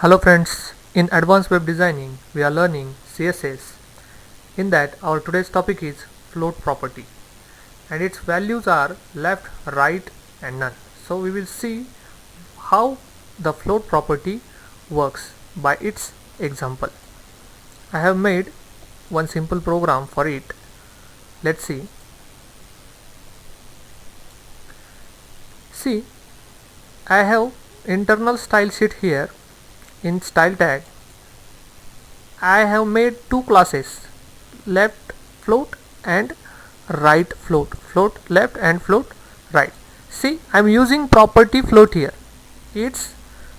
Hello friends, in Advanced Web Designing we are learning CSS. In that our today's topic is float property and its values are left, right and none. So we will see how the float property works by its example. I have made one simple program for it. Let's see. See, I have internal style sheet here. In style tag I have made two classes, left float and right float, float left and float right. See, I am using property float here. Its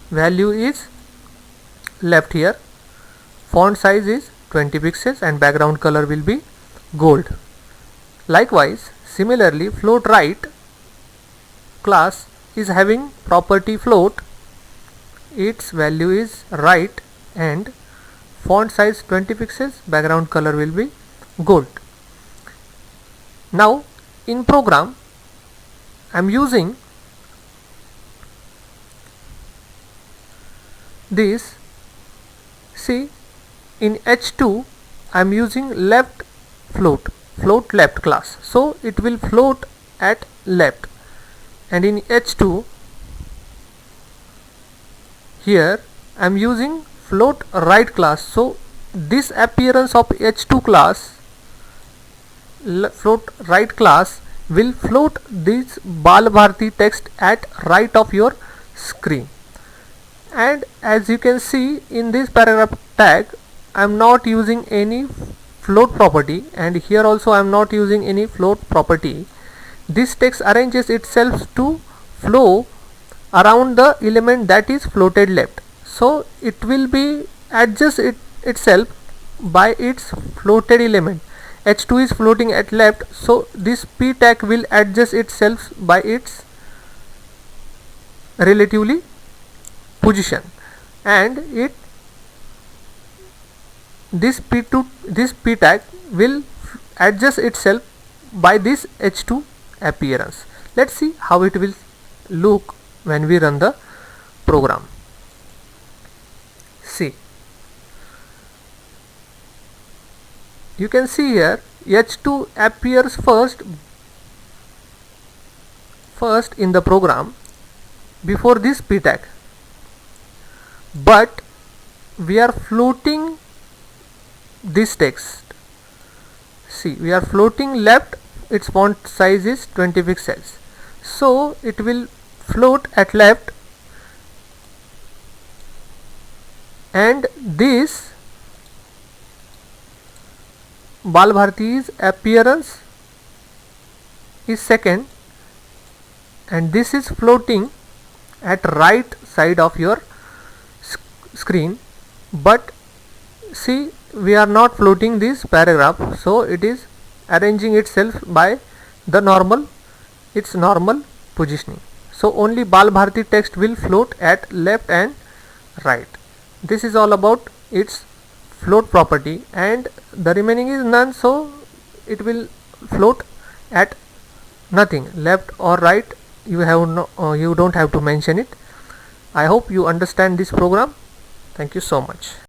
value is left here, font size is 20 pixels and background color will be gold. Likewise, similarly float right class is having property float. Its value is right and font size 20 pixels, background color will be gold. Now in program I am using this. See, in H2 I am using left float, float left class, so it will float at left, and in H2 here I am using float right class, so this appearance of H2 class, float right class, will float this Bal Bharti text at right of your screen. And as you can see in this paragraph tag I am not using any float property, and here also I am not using any float property. This text arranges itself to flow around the element that is floated left, so it will be adjust itself by its floated element. H2 is floating at left, so this p tag will adjust itself by its relatively position, and this p tag will adjust itself by this H2 appearance. Let's see how it will look when we run the program. See, you can see here H2 appears first in the program before this p tag, but we are floating this text. See, we are floating left, its font size is 20 pixels, so it will float at left, and this Bal Bharti's appearance is second, and this is floating at right side of your screen. But see, we are not floating this paragraph, so it is arranging itself by the its normal positioning. So only Bal Bharti text will float at left and right. This is all about its float property, and the remaining is none, so it will float at nothing, left or right. You don't have to mention it. I hope you understand this program. Thank you so much.